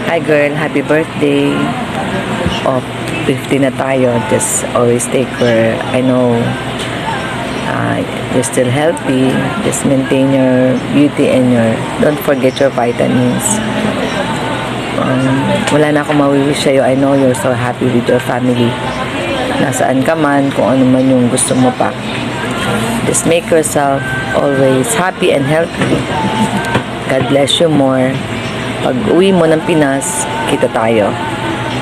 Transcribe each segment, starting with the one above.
Hi girl, happy birthday. Oh, 50 na tayo. Just always take care. I know you're still healthy. Just maintain your beauty and don't forget your vitamins. Wala na akong mawiwish sa'yo. I know you're so happy with your family. Nasaan ka man, kung ano man yung gusto mo pa. Just make yourself always happy and healthy. God bless you more. Pag uwi mo ng Pinas, kita tayo.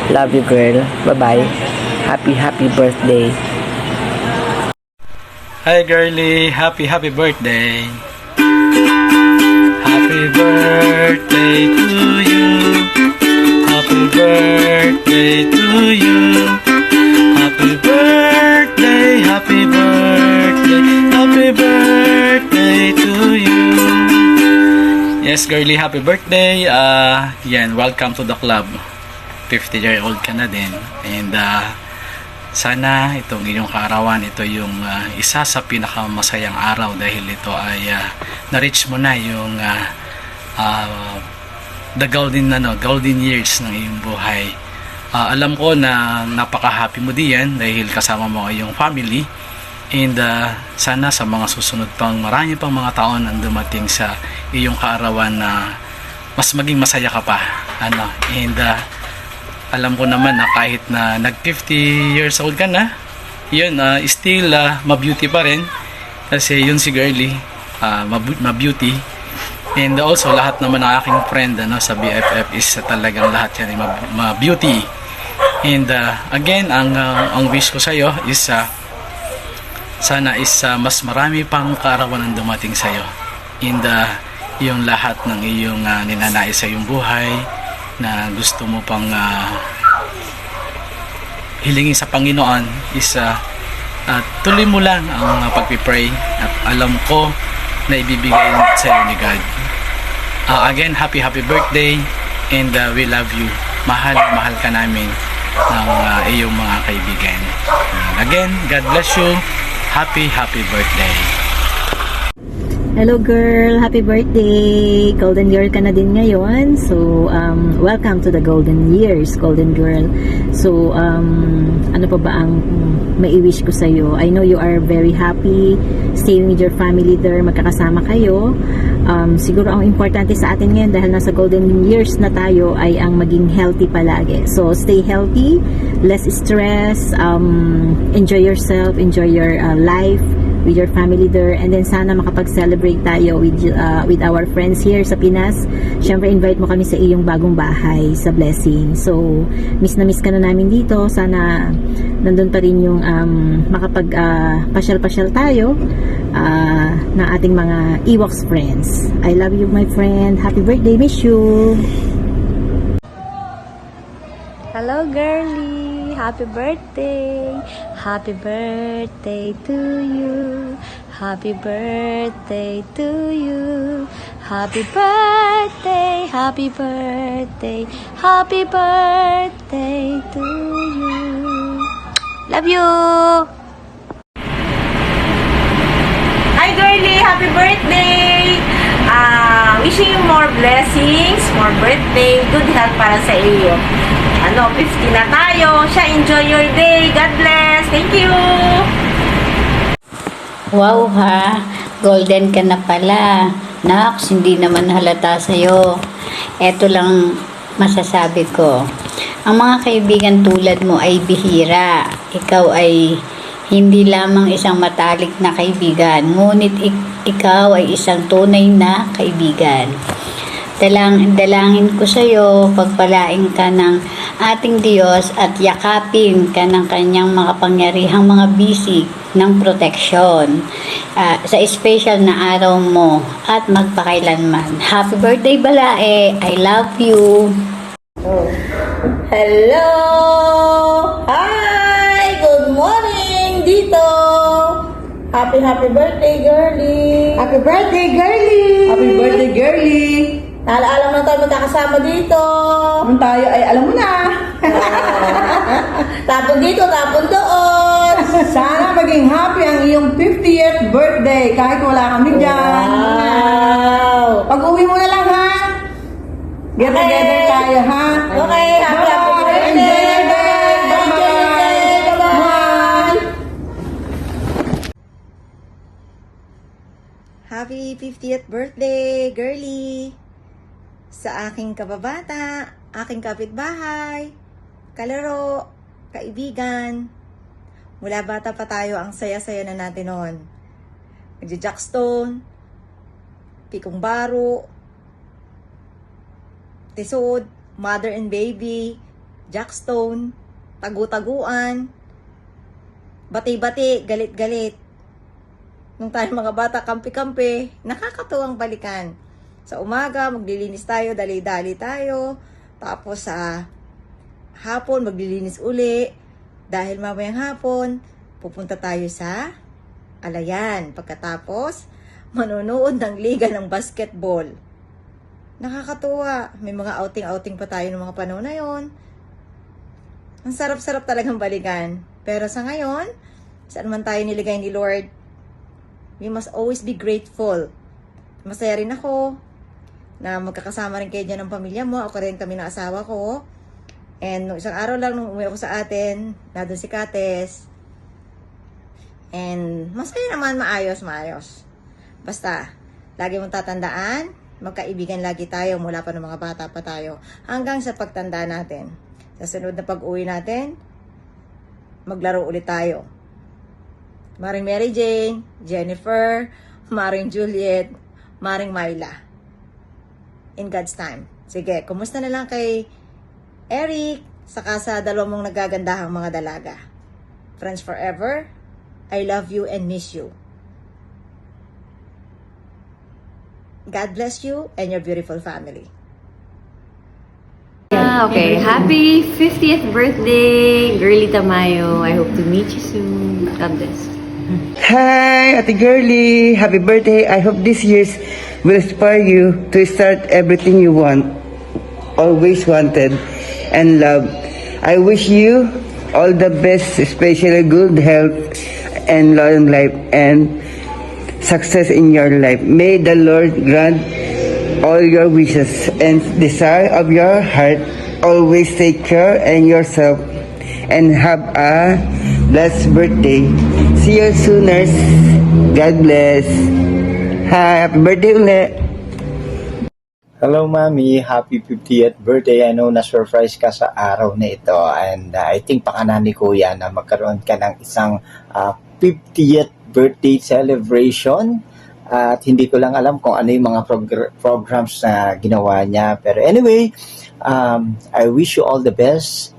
Love you, girl. Bye-bye. Happy birthday. Hi, girlie. Happy birthday. Happy birthday to you. Happy birthday to you. Happy birthday, happy birthday, happy birthday to you. Yes, girlie, happy birthday. Yan, welcome to the club. 50-year-old ka na din. And sana itong inyong kaarawan, ito yung isa sa pinakamasayang araw dahil ito ay na-reach mo na yung the golden years ng iyong buhay. Alam ko na napaka-happy mo diyan dahil kasama mo iyong family. And sana sa mga susunod pang marami pang mga taon ang dumating sa iyong kaarawan na mas maging masaya ka pa. And alam ko naman na kahit na nag 50 years old ka na, yun, still ma-beauty pa rin. Kasi yun si girlie, ma-beauty. And also lahat naman ng aking friend sa BFF is talagang lahat yan ay ma-beauty. And again, ang wish ko sa iyo is sana is mas marami pang kaarawan ang dumating sa iyo. And yung lahat ng iyong ninanais sa iyong buhay na gusto mo pang hilingin sa Panginoon is tuloy mo lang ang pagpipray at alam ko na ibibigay sa iyo ni God. Again, happy birthday and we love you. Mahal ka namin ng iyong mga kaibigan. And again, God bless you. Happy birthday. Hello girl, happy birthday. Golden girl ka na din ngayon. So, welcome to the golden years, golden girl. So, ano pa ba ang mai-wish ko sa iyo? I know you are very happy staying with your family there, magkakasama kayo. Siguro ang importante sa atin ngayon dahil nasa golden years na tayo ay ang maging healthy palagi. So, stay healthy, less stress, enjoy yourself, enjoy your life with your family there, and then sana makapag-celebrate tayo with our friends here sa Pinas. Syempre invite mo kami sa iyong bagong bahay sa Blessing. So miss na miss ka na namin dito. Sana nandun pa rin yung makapag pasyal-pasyal tayo na ating mga Ewoks friends. I love you my friend. Happy birthday, miss you. Hello girlie. Happy birthday. Happy birthday to you. Happy birthday to you. Happy birthday. Happy birthday. Happy birthday to you. Love you. Hi girlie, happy birthday. Wishing you more blessings, more birthday, good health para sa iyo. 50 na tayo. Enjoy your day. God bless. Thank you. Wow ha, golden ka na pala. Naks, hindi naman halata sa'yo. Eto lang masasabi ko. Ang mga kaibigan tulad mo ay bihira. Ikaw ay hindi lamang isang matalik na kaibigan, ngunit ikaw ay isang tunay na kaibigan. Dalangin ko sa iyo, pagpalain ka ng ating Diyos at yakapin ka ng kanyang makapangyarihang mga bisig ng proteksyon sa special na araw mo at magpakailanman. Happy birthday Balae! I love you! Hello! Hi! Good morning dito! Happy birthday, girlie! Happy birthday, girlie! Happy birthday, girlie! Alam mo na tayo magkakasama dito. Kung tayo ay alam mo na. Tapon dito, tapon doon. Sana maging happy ang iyong 50th birthday kahit wala kami dyan. Wow! Pag uwi mo na lang ha. Get together tayo, ha? Okay, happy birthday! Enjoy your day! Bye-bye! Bye-bye! Happy 50th birthday, girly! Sa aking kababata, aking kapitbahay, kalaro, kaibigan. Mula bata pa tayo, ang saya-saya na natin noon. Nagja-jackstone, pikong baro, tisod, mother and baby, jackstone, tagu-taguan, bati-bati, galit-galit. Nung tayo mga bata, kampi-kampi, nakakatuwang balikan. Sa umaga, maglilinis tayo, dali-dali tayo. Tapos sa hapon, maglilinis uli. Dahil mamayang hapon, pupunta tayo sa Alayan. Pagkatapos, manonood ng liga ng basketball. Nakakatuwa. May mga outing-outing pa tayo ng mga panahon na yon. Ang sarap-sarap talagang balikan. Pero sa ngayon, saan man tayo niligay ni Lord, we must always be grateful. Masaya rin ako na magkakasama rin kayo dyan ng pamilya mo. Ako rin kami ng asawa ko. And nung isang araw lang nung umuwi ako sa atin, nandun si Kates. And masaya naman, maayos. Basta, lagi mong tatandaan, magkaibigan lagi tayo mula pa ng mga bata pa tayo. Hanggang sa pagtanda natin. Sa sunod na pag-uwi natin, maglaro ulit tayo. Maring Mary Jane, Jennifer, Maring Juliet, Maring Myla. In God's time. Sige, kumusta na lang kay Eric, saka sa dalawang mong nagagandahang mga dalaga. Friends forever, I love you and miss you. God bless you and your beautiful family. Okay, happy 50th birthday, Girly Tamayo. I hope to meet you soon. God bless. Hi, Ate Girly! Happy birthday! I hope this year's will inspire you to start everything you want, always wanted, and love. I wish you all the best, especially good health and long life and success in your life. May the Lord grant all your wishes and desire of your heart. Always take care of yourself and have a blessed birthday. See you sooners. God bless. Hi, happy birthday ulit. Hello, Mami. Happy 50th birthday. I know na-surprise ka sa araw na ito. And I think pakana ni Kuya na magkaroon ka ng isang 50th birthday celebration. At hindi ko lang alam kung ano yung mga programs na ginawa niya. Pero anyway, I wish you all the best.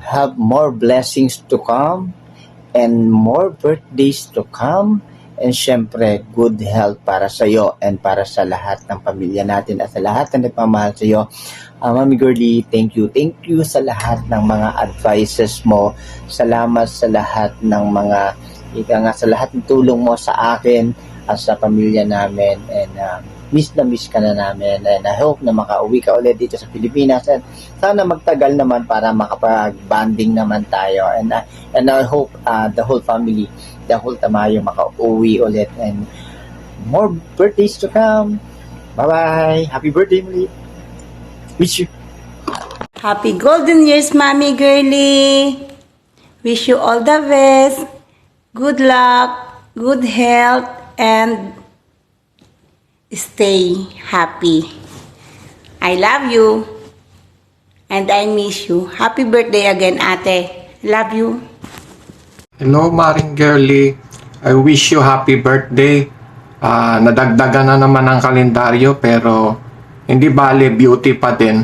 Have more blessings to come and more birthdays to come. And syempre, good health para sa iyo and para sa lahat ng pamilya natin at sa lahat na nagmamahal sa iyo. Mami Girly, thank you. Thank you sa lahat ng mga advices mo. Salamat sa lahat ng mga, sa lahat ng tulong mo sa akin at sa pamilya namin. And miss ka na namin. And I hope na makauwi ka ulit dito sa Pilipinas. And sana magtagal naman para makapag-banding naman tayo. And I hope the whole family, the whole Tamayo makauwi ulit and more birthdays to come. Bye-bye. Happy birthday muli. Wish you. Happy golden years, Mami Girly. Wish you all the best. Good luck, good health, and stay happy. I love you and I miss you. Happy birthday again, ate. Love you. Hello, Maring Girly. I wish you happy birthday. Nadagdagan na naman ang kalendaryo pero hindi bale, beauty pa din.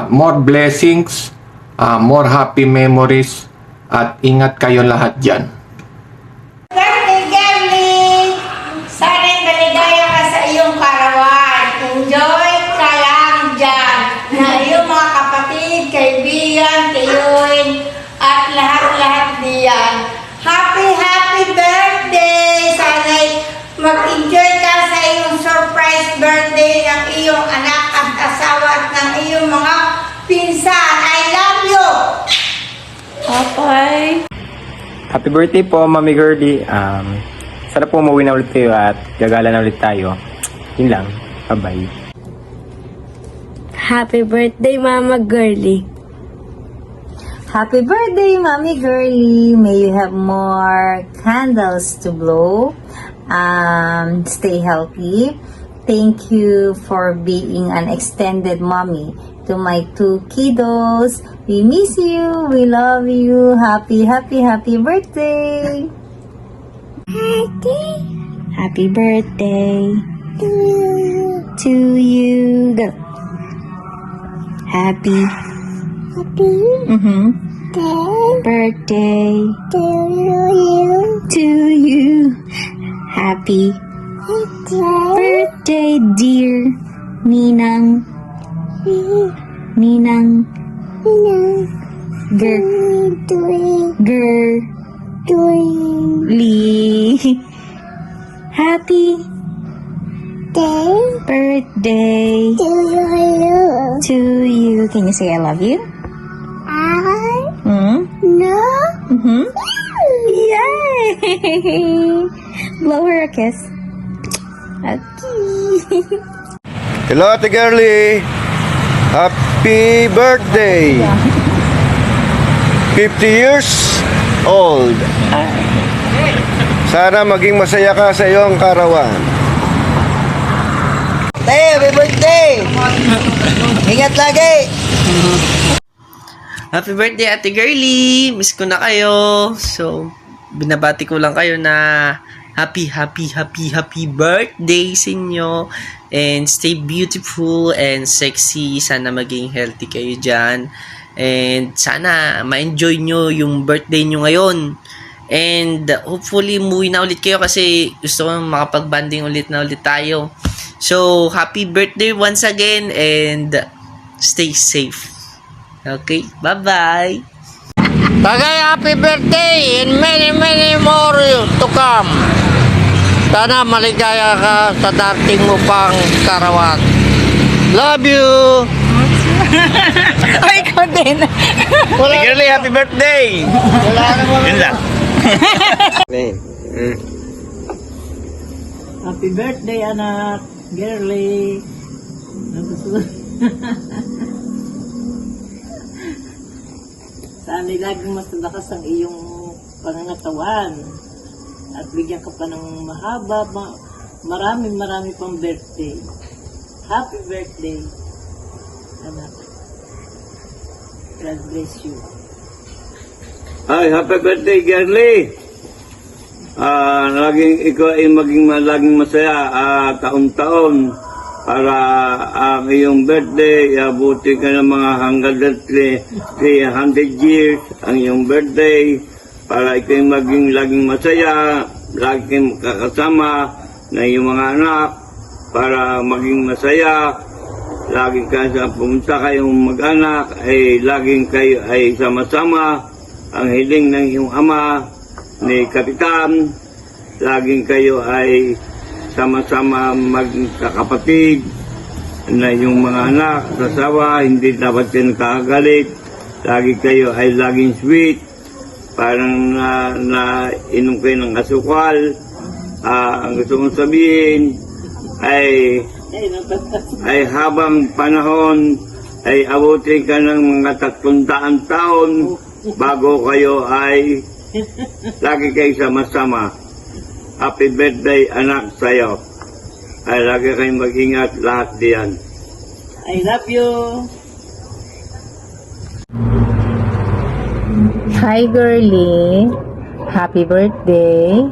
More blessings, more happy memories, at ingat kayo lahat dyan. Birthday, Girly! Sana'y maligaya ka sa iyong karawan. Enjoy ka lang dyan. Na iyong mga kapatid, kaibigan, kayuin, at lahat-lahat diyan. Happy birthday! Sana'y mag-enjoy ka sa iyong surprise birthday ng iyong anak at asawa at ng iyong mga pinsan. I love you! Bye. Happy birthday po, Mami Girly. Sana po umuwi na ulit kayo at gagala na ulit tayo. Yun lang. Bye-bye. Happy birthday, Mama Girly. Happy birthday, Mommy Girly. May you have more candles to blow. Stay healthy. Thank you for being an extended mommy to my 2 kiddos. We miss you. We love you. Happy birthday. Happy birthday to you. Go. Happy birthday to you. Happy birthday, dear Ninang. Girly. Happy birthday to you. Can you say I love you? No. Yay! Blow her a kiss. Okay. Hello, Ate Girly. Happy birthday. 50 years old. Sana maging masaya ka sa iyong karawan. Happy birthday! Ingat lagi! Happy birthday, Ate Girly! Miss ko na kayo. So, binabati ko lang kayo na happy birthday sa inyo. And stay beautiful and sexy. Sana maging healthy kayo dyan. And sana ma-enjoy nyo yung birthday nyo ngayon. And hopefully, umuwi na ulit kayo kasi gusto ko makapag-banding ulit tayo. So, happy birthday once again and stay safe. Okay, bye-bye! Tagay, happy birthday and many more to come. Sana maligaya ka sa dating mo pang karawan. Love you! Ay, ikaw din. Girly, happy birthday! Wala naman. Yun lang. Happy birthday, anak. Girly. Sana laging mas lakas ang iyong pangangatawan. At bigyan ka pa ng mahaba, marami pang birthday. Happy birthday, anak. God bless you. Ay, happy birthday, Girly. Laging ikaw ay laging masaya taon-taon para ang iyong birthday, abuti ka ng mga hanggang 300 years ang iyong birthday para ikaw ay laging masaya, laging kakasama na iyong mga anak para maging masaya. Laging ka pumunta kayong mag-anak ay laging kayo ay sama-sama. Ang hiling ng iyong ama ni Kapitan, laging kayo ay sama-sama magkakapatid na yung mga anak, sasawa, hindi dapat kayo nakakagalit. Lagi kayo ay laging sweet, parang na inom kayo ng asukal. Ang gusto kong sabihin ay habang panahon ay abutin ka ng mga 300 taon bago kayo ay lagi kayo sama-sama. Happy birthday, anak, sa'yo. Ay lagi kayong mag-ingat lahat diyan. I love you. Hi, girly. Happy birthday.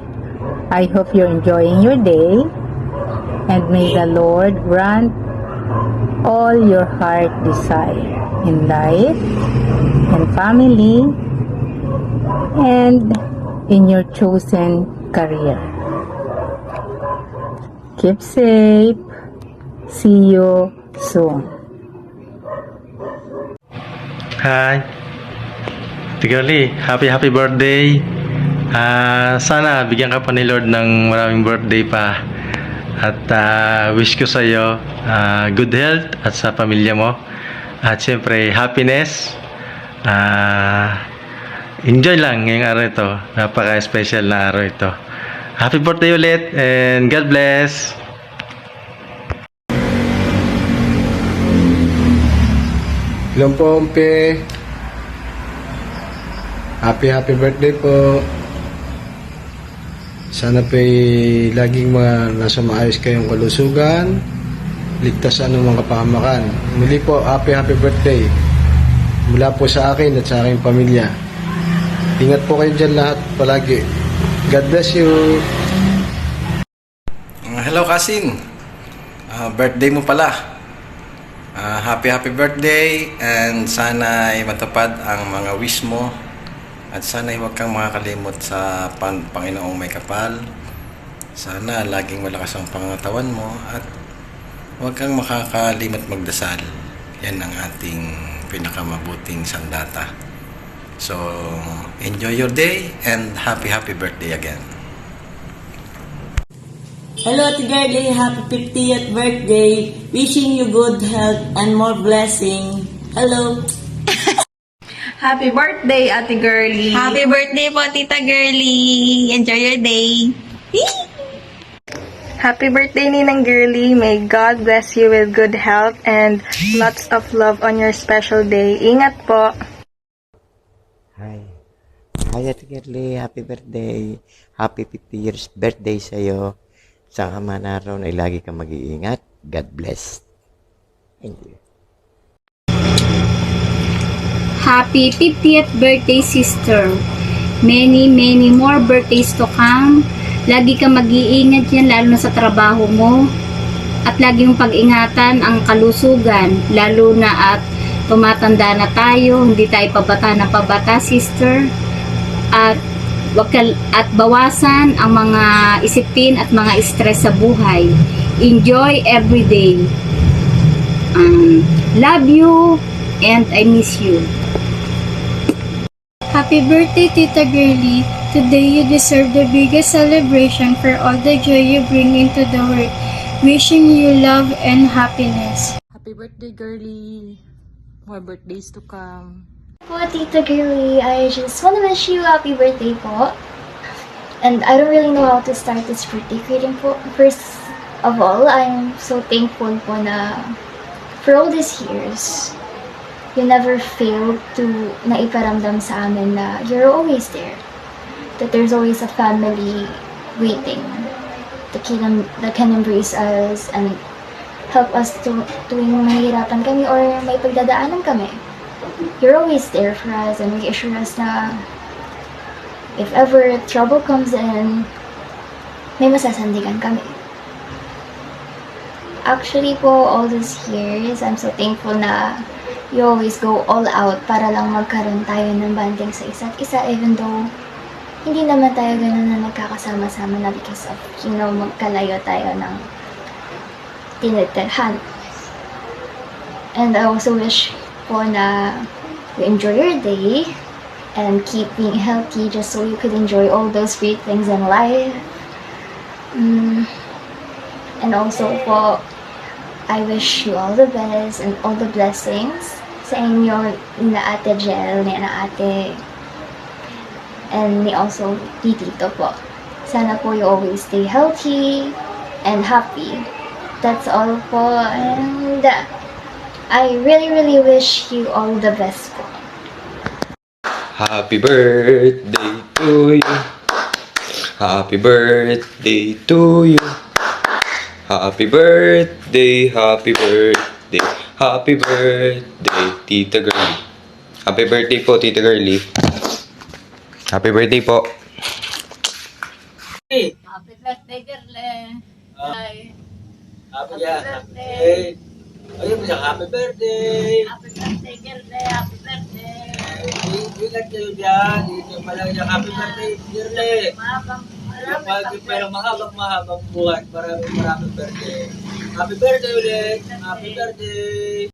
I hope you're enjoying your day. And may the Lord grant all your heart desire in life, and family, and in your chosen career. Keep safe. See you soon. Hi, Girly, happy birthday. Sana bigyan ka pa ni Lord ng maraming birthday pa. At wish ko sa iyo good health at sa pamilya mo. At siyempre happiness. Enjoy lang ngayong araw ito. Napaka-special na araw ito. Happy birthday ulit and God bless. Hello po, Umpe. Happy birthday po. Sana po'y laging nasa maayos kayong kalusugan, ligtas sa anumang kapahamakan. Muli po, happy birthday. Mula po sa akin at sa aking pamilya. Ingat po kayo dyan lahat palagi. God bless you. Hello, Kasin. Birthday mo pala. Happy birthday, and sana ay matupad ang mga wish mo. At sana huwag kang makakalimot sa Panginoong may kapal. Sana laging malakas ang pangatawan mo at huwag kang makakalimot magdasal. Yan ang ating pinakamabuting sandata. So, enjoy your day and happy birthday again. Hello, Ate Girlie. Happy 50th birthday. Wishing you good health and more blessing. Hello. Happy birthday, Ate Girlie. Happy birthday po, Tita Girlie. Enjoy your day. Happy birthday, Ninang Girlie. May God bless you with good health and lots of love on your special day. Ingat po. Hi. Hi, Ate Girlie. Happy birthday. Happy 50 years birthday sa'yo. Sa man araw na lagi kang mag-iingat. God bless. Thank you. Happy 50th birthday, sister. Many more birthdays to come. Lagi kang mag-iingat yan, lalo na sa trabaho mo. At lagi mong pag-ingatan ang kalusugan, lalo na at tumatanda na tayo, hindi tayo pabata ng pabata, sister. At bawasan ang mga isipin at mga stress sa buhay. Enjoy every day. Love you and I miss you. Happy birthday, Tita Girlie. Today you deserve the biggest celebration for all the joy you bring into the world. Wishing you love and happiness. Happy birthday, Girlie. More birthdays to come. Po, Tita Girlie, I just want to wish you a happy birthday po. And I don't really know how to start this birthday greeting po. First of all, I'm so thankful po na for all these years, you never failed to naiparamdam sa amin na you're always there. That there's always a family waiting that can embrace us and help us tuwing mahihirapan kami or may pagdadaanan kami. You're always there for us and reassure us na if ever trouble comes in, may masasandigan kami. Actually po, all these years, I'm so thankful na you always go all out para lang magkaroon tayo ng banding sa isa't isa, even though hindi naman tayo ganun na nagkakasama-sama na because of, magkalayo tayo ng tinitirhan. And I also wish po na you enjoy your day and keep being healthy just so you could enjoy all those great things in life. And also po, I wish you all the best and all the blessings sa inyo na Ate Jel, ni na Ate, and ni also ni Tito po. Sana po you always stay healthy and happy. That's all po. And I really wish you all the best po. Happy birthday to you. Happy birthday to you. Happy birthday, happy birthday, happy birthday, Tita Girlie. Happy birthday po, Tita Girlie. Happy birthday po. Happy birthday, Girlie. Bye. Happy birthday. Ayun, happy birthday. Happy birthday, Girlie. Happy birthday. Ingat kayo dyan. Dito pala yung happy birthday, Girlie. Pero mahabang buhay. Maraming birthday. Happy birthday ulit. Happy birthday.